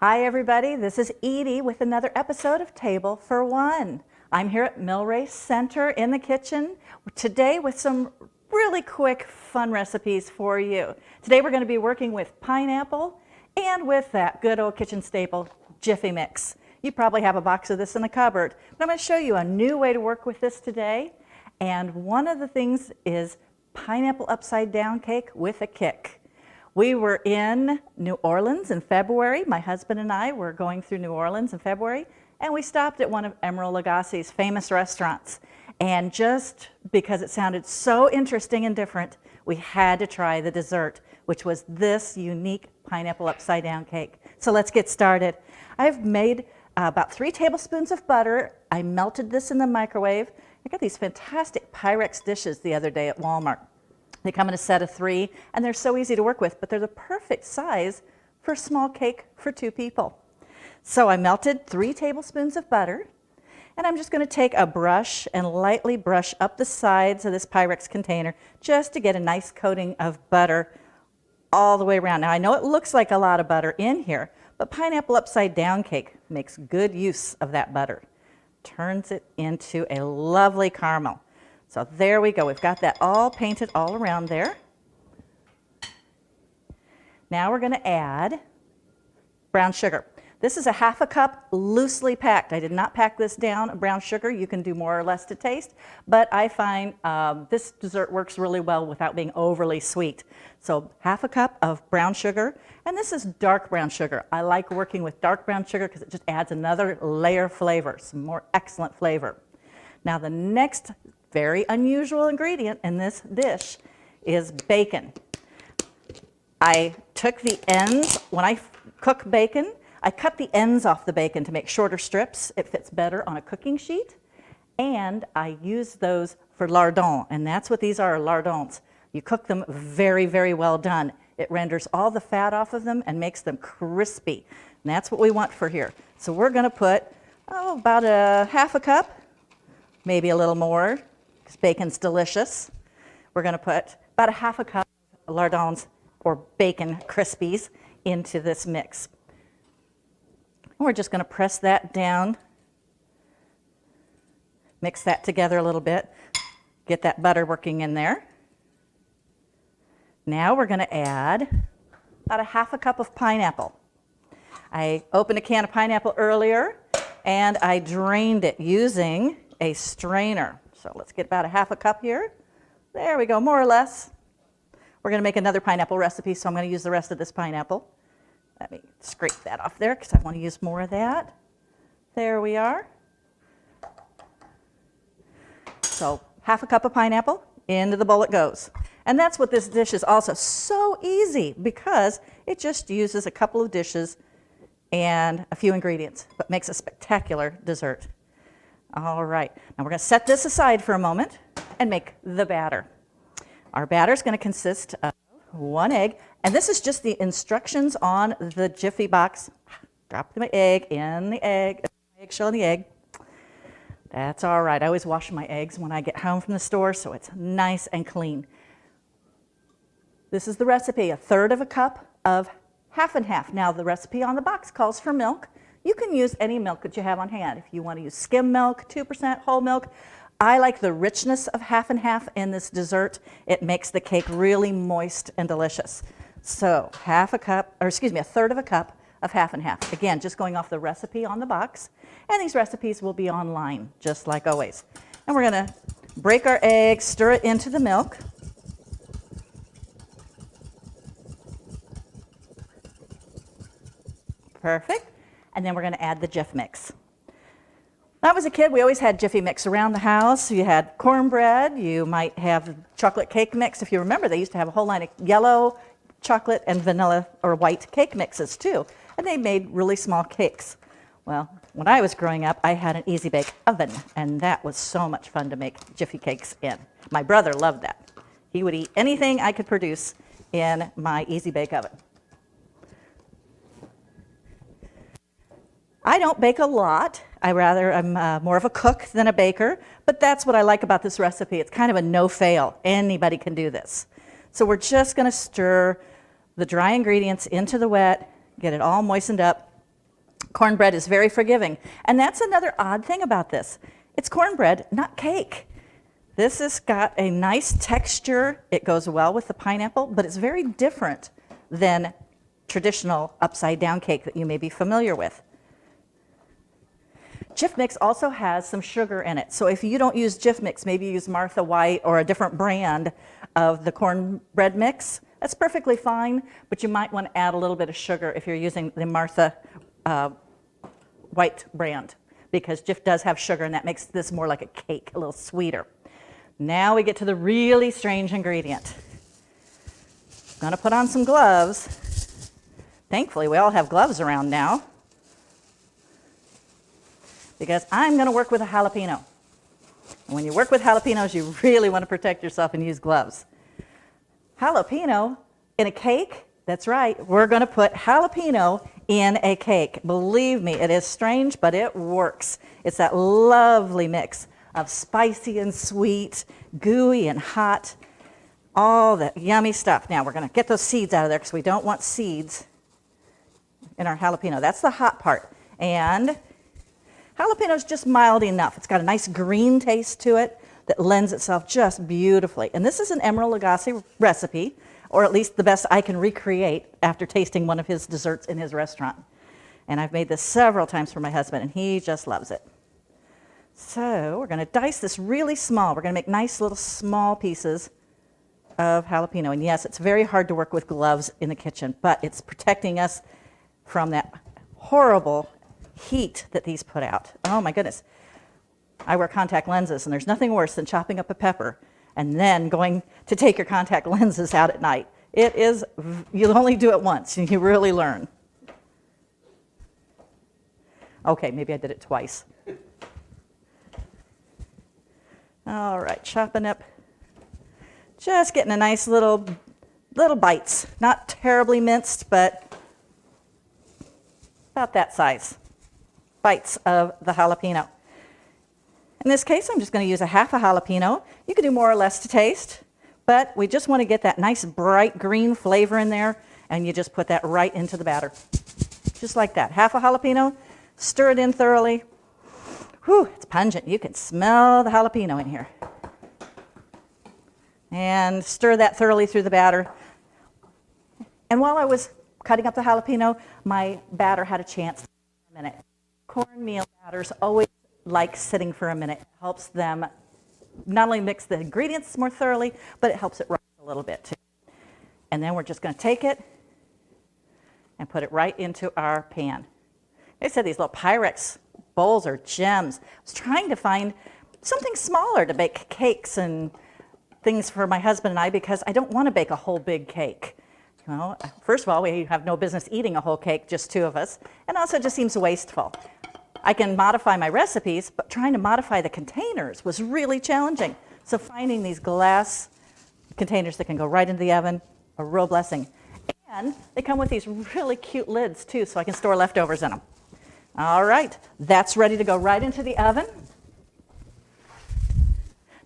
Hi everybody, this is Edie with another episode of Table for One. I'm here at Millrace Center in the kitchen today with some really quick fun recipes for you. Today we're going to be working with pineapple and with that good old kitchen staple, Jiffy Mix. You probably have a box of this in the cupboard, but I'm going to show you a new way to work with this today. And one of the things is pineapple upside down cake with a kick. We were in New Orleans in February. My husband and I were going through New Orleans in February, and we stopped at one of Emeril Lagasse's famous restaurants. And just because it sounded so interesting and different, we had to try the dessert, which was this unique pineapple upside down cake. So let's get started. I've made about 3 tablespoons of butter. I melted this in the microwave. I got these fantastic Pyrex dishes the other day at Walmart. They come in a set of 3, and they're so easy to work with, but they're the perfect size for a small cake for 2 people. So I melted 3 tablespoons of butter, and I'm just going to take a brush and lightly brush up the sides of this Pyrex container just to get a nice coating of butter all the way around. Now I know it looks like a lot of butter in here, but pineapple upside down cake makes good use of that butter. Turns it into a lovely caramel. So there we go. We've got that all painted all around there. Now we're going to add brown sugar. This is a 1/2 cup loosely packed. I did not pack this down. Brown sugar, you can do more or less to taste, but I find this dessert works really well without being overly sweet. So 1/2 cup of brown sugar, and this is dark brown sugar. I like working with dark brown sugar because it just adds another layer of flavor, some more excellent flavor. Now the next very unusual ingredient in this dish is bacon. I took the ends, when I cook bacon, I cut the ends off the bacon to make shorter strips. It fits better on a cooking sheet. And I use those for lardons, and that's what these are, lardons. You cook them very, very well done. It renders all the fat off of them and makes them crispy. And that's what we want for here. So we're going to put, about a 1/2 cup, maybe a little more, because bacon's delicious. We're going to put about a 1/2 cup of lardons or bacon crispies into this mix. And we're just going to press that down, mix that together a little bit, get that butter working in there. Now we're going to add about a 1/2 cup of pineapple. I opened a can of pineapple earlier and I drained it using a strainer. So let's get about a 1/2 cup here. There we go, more or less. We're going to make another pineapple recipe, so I'm going to use the rest of this pineapple. Let me scrape that off there because I want to use more of that. There we are. So 1/2 cup of pineapple, into the bowl it goes. And that's what this dish is also so easy because it just uses a couple of dishes and a few ingredients, but makes a spectacular dessert. All right, now we're going to set this aside for a moment and make the batter. Our batter is going to consist of 1 egg, and this is just the instructions on the Jiffy box. Drop the egg in the egg, eggshell in the egg. That's all right. I always wash my eggs when I get home from the store, so it's nice and clean. This is the recipe, 1/3 cup of 1/2 and 1/2. Now the recipe on the box calls for milk. You can use any milk that you have on hand. If you want to use skim milk, 2% whole milk. I like the richness of 1/2 and 1/2 in this dessert. It makes the cake really moist and delicious. So 1/2 cup, or excuse me, 1/3 cup of 1/2 and 1/2. Again, just going off the recipe on the box. And these recipes will be online, just like always. And we're going to break our egg, stir it into the milk. Perfect. And then we're going to add the Jiff Mix. When I was a kid, we always had Jiffy Mix around the house. You had cornbread. You might have chocolate cake mix. If you remember, they used to have a whole line of yellow chocolate and vanilla or white cake mixes too. And they made really small cakes. Well, when I was growing up, I had an Easy Bake oven, and that was so much fun to make Jiffy cakes in. My brother loved that. He would eat anything I could produce in my Easy Bake oven. I don't bake a lot. I'm more of a cook than a baker, but that's what I like about this recipe. It's kind of a no-fail. Anybody can do this. So we're just going to stir the dry ingredients into the wet, get it all moistened up, Cornbread is very forgiving. And that's another odd thing about this. It's cornbread, not cake. This has got a nice texture. It goes well with the pineapple, but it's very different than traditional upside down cake that you may be familiar with. Jif Mix also has some sugar in it. So if you don't use Jif Mix, maybe use Martha White or a different brand of the cornbread mix. That's perfectly fine, but you might want to add a little bit of sugar if you're using the Martha White brand, because Jif does have sugar, and that makes this more like a cake, a little sweeter. Now we get to the really strange ingredient. I'm going to put on some gloves. Thankfully, we all have gloves around now, because I'm going to work with a jalapeno. And when you work with jalapenos, you really want to protect yourself and use gloves. Jalapeno in a cake? That's right. We're going to put jalapeno in a cake. Believe me, it is strange, but it works. It's that lovely mix of spicy and sweet, gooey and hot, all that yummy stuff. Now we're going to get those seeds out of there because we don't want seeds in our jalapeno. That's the hot part. And jalapeno is just mild enough. It's got a nice green taste to it that lends itself just beautifully. And this is an Emeril Lagasse recipe, or at least the best I can recreate after tasting one of his desserts in his restaurant. And I've made this several times for my husband, and he just loves it. So we're going to dice this really small. We're going to make nice little small pieces of jalapeno. And yes, it's very hard to work with gloves in the kitchen, but it's protecting us from that horrible heat that these put out. Oh my goodness. I wear contact lenses, and there's nothing worse than chopping up a pepper and then going to take your contact lenses out at night. It is, you'll only do it once, and you really learn. Okay, maybe I did it twice. All right, chopping up, just getting a nice little bites. Not terribly minced, but about that size. Bites of the jalapeno. In this case, I'm just going to use a half a jalapeno. You can do more or less to taste, but we just want to get that nice bright green flavor in there, and you just put that right into the batter. Just like that. Half a jalapeno, stir it in thoroughly. Whew, it's pungent. You can smell the jalapeno in here. And stir that thoroughly through the batter. And while I was cutting up the jalapeno, my batter had a chance for a minute. Cornmeal batters always like sitting for a minute. It helps them not only mix the ingredients more thoroughly, but it helps it rise a little bit too. And then we're just going to take it and put it right into our pan. They said these little Pyrex bowls are gems. I was trying to find something smaller to bake cakes and things for my husband and I, because I don't want to bake a whole big cake. You know, first of all, we have no business eating a whole cake, just two of us, and also it just seems wasteful. I can modify my recipes, but trying to modify the containers was really challenging. So finding these glass containers that can go right into the oven, a real blessing. And they come with these really cute lids too, so I can store leftovers in them. All right, that's ready to go right into the oven.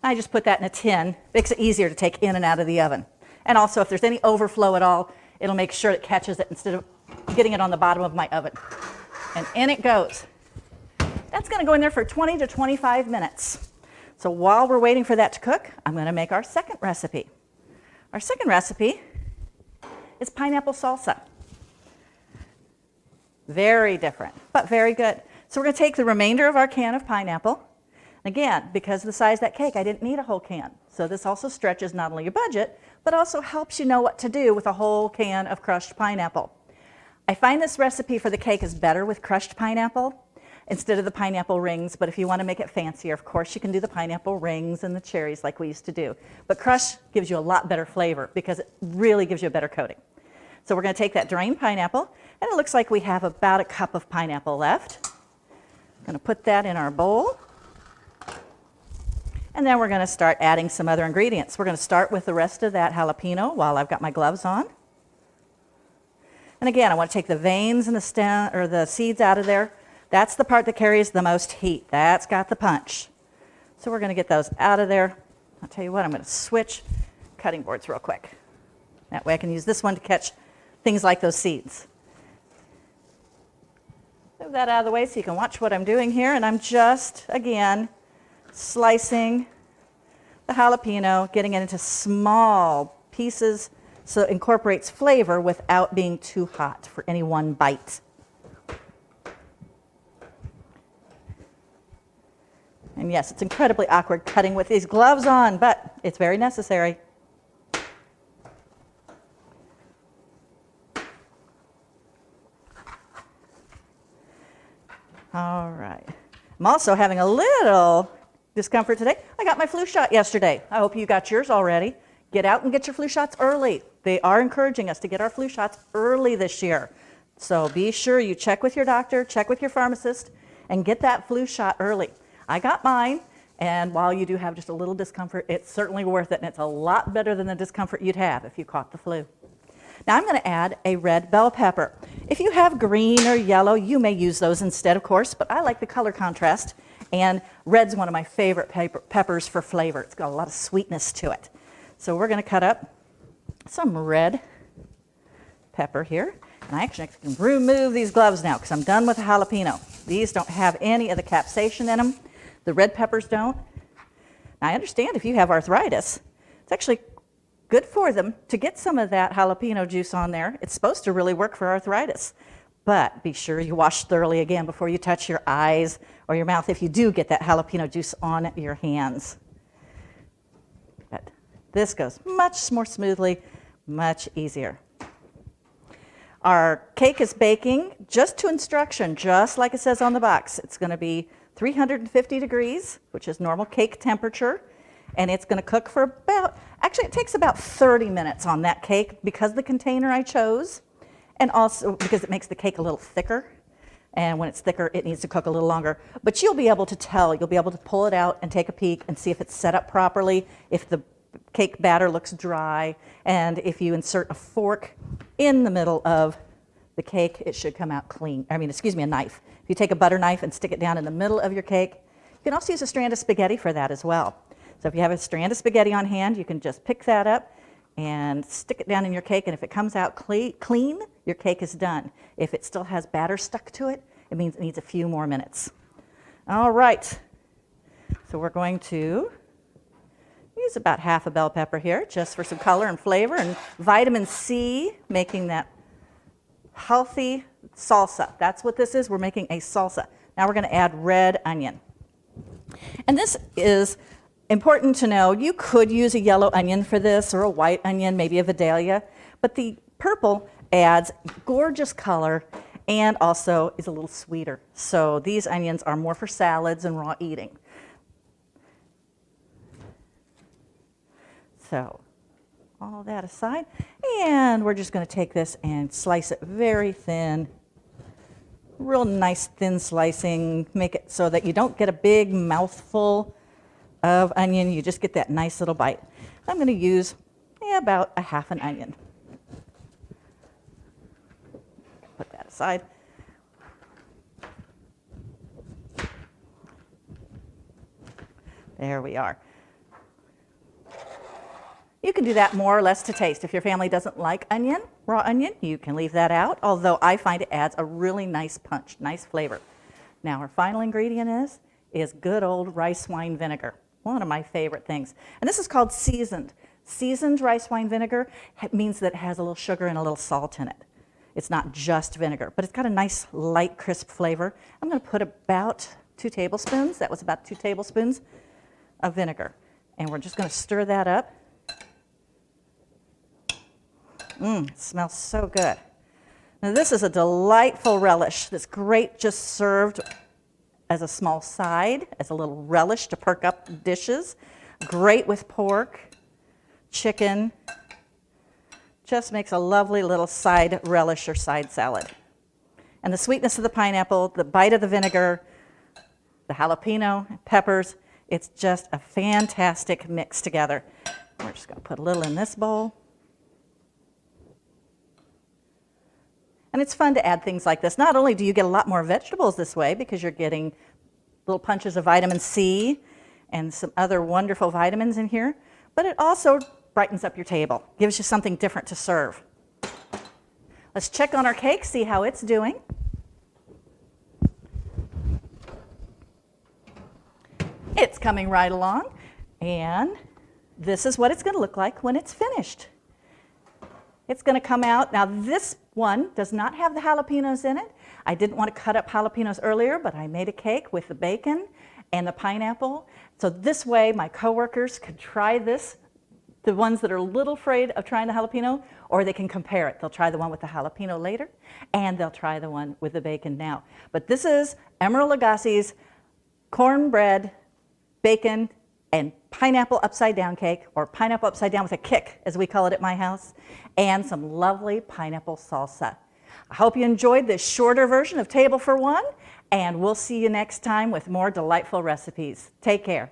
I just put that in a tin. Makes it easier to take in and out of the oven. And also, if there's any overflow at all, it'll make sure it catches it instead of getting it on the bottom of my oven. And in it goes. That's going to go in there for 20 to 25 minutes. So while we're waiting for that to cook, I'm going to make our second recipe. Our second recipe is pineapple salsa. Very different, but very good. So we're going to take the remainder of our can of pineapple. Again, because of the size of that cake, I didn't need a whole can. So this also stretches not only your budget, but also helps you know what to do with a whole can of crushed pineapple. I find this recipe for the cake is better with crushed pineapple instead of the pineapple rings, but if you want to make it fancier, of course, you can do the pineapple rings and the cherries like we used to do. But crushed gives you a lot better flavor because it really gives you a better coating. So we're going to take that drained pineapple, and it looks like we have about a cup of pineapple left. I'm going to put that in our bowl. And then we're going to start adding some other ingredients. We're going to start with the rest of that jalapeno while I've got my gloves on. And again, I want to take the veins and the stem or the seeds out of there. That's the part that carries the most heat. That's got the punch. So we're going to get those out of there. I'll tell you what, I'm going to switch cutting boards real quick. That way I can use this one to catch things like those seeds. that out of the way so you can watch what I'm doing here. And I'm just, again, slicing the jalapeno, getting it into small pieces so it incorporates flavor without being too hot for any one bite. And yes, it's incredibly awkward cutting with these gloves on, but it's very necessary. All right. I'm also having a little discomfort today. I got my flu shot yesterday. I hope you got yours already. Get out and get your flu shots early. They are encouraging us to get our flu shots early this year. So be sure you check with your doctor, check with your pharmacist, and get that flu shot early. I got mine, and while you do have just a little discomfort, it's certainly worth it, and it's a lot better than the discomfort you'd have if you caught the flu. Now I'm going to add a red bell pepper. If you have green or yellow, you may use those instead, of course, but I like the color contrast, and red's one of my favorite peppers for flavor. It's got a lot of sweetness to it. So we're going to cut up some red pepper here, and I actually can remove these gloves now because I'm done with the jalapeno. These don't have any of the capsaicin in them. The red peppers don't. Now, I understand if you have arthritis, it's actually good for them to get some of that jalapeno juice on there. It's supposed to really work for arthritis. But be sure you wash thoroughly again before you touch your eyes or your mouth if you do get that jalapeno juice on your hands. But this goes much more smoothly, much easier. Our cake is baking just to instruction, just like it says on the box. It's going to be 350 degrees, which is normal cake temperature. And it's going to cook for about, actually it takes about 30 minutes on that cake because of the container I chose, and also because it makes the cake a little thicker. And when it's thicker, it needs to cook a little longer. But you'll be able to tell, you'll be able to pull it out and take a peek and see if it's set up properly, if the cake batter looks dry, and if you insert a fork in the middle of the cake, it should come out clean. I mean, excuse me, a knife. If you take a butter knife and stick it down in the middle of your cake, you can also use a strand of spaghetti for that as well. So if you have a strand of spaghetti on hand, you can just pick that up and stick it down in your cake, and if it comes out clean, your cake is done. If it still has batter stuck to it, it means it needs a few more minutes. All right, so we're going to use about half a bell pepper here just for some color and flavor and vitamin C, making that healthy salsa. That's what this is. We're making a salsa. Now we're going to add red onion. And this is important to know. You could use a yellow onion for this or a white onion, maybe a Vidalia, but the purple adds gorgeous color and also is a little sweeter. So these onions are more for salads and raw eating. So all that aside, and we're just going to take this and slice it very thin, real nice thin slicing, make it so that you don't get a big mouthful of onion, you just get that nice little bite. I'm going to use about a half an onion. Put that aside. There we are. You can do that more or less to taste. If your family doesn't like onion, raw onion, you can leave that out, although I find it adds a really nice punch, nice flavor. Now our final ingredient is good old rice wine vinegar, one of my favorite things. And this is called seasoned. Seasoned rice wine vinegar means that it has a little sugar and a little salt in it. It's not just vinegar, but it's got a nice light, crisp flavor. I'm going to put about 2 tablespoons, that was about 2 tablespoons of vinegar. And we're just going to stir that up. It smells so good. Now this is a delightful relish that's great just served as a small side, as a little relish to perk up dishes. Great with pork, chicken. Just makes a lovely little side relish or side salad. And the sweetness of the pineapple, the bite of the vinegar, the jalapeno, peppers, it's just a fantastic mix together. We're just going to put a little in this bowl. And it's fun to add things like this. Not only do you get a lot more vegetables this way because you're getting little punches of vitamin C and some other wonderful vitamins in here, but it also brightens up your table, gives you something different to serve. Let's check on our cake, see how it's doing. It's coming right along, and this is what it's going to look like when it's finished. It's going to come out. Now this one does not have the jalapenos in it. I didn't want to cut up jalapenos earlier, but I made a cake with the bacon and the pineapple. So this way my coworkers could try this, the ones that are a little afraid of trying the jalapeno, or they can compare it. They'll try the one with the jalapeno later, and they'll try the one with the bacon now. But this is Emeril Lagasse's cornbread, bacon, and pineapple upside down cake, or pineapple upside down with a kick, as we call it at my house, and some lovely pineapple salsa. I hope you enjoyed this shorter version of Table for One, and we'll see you next time with more delightful recipes. Take care.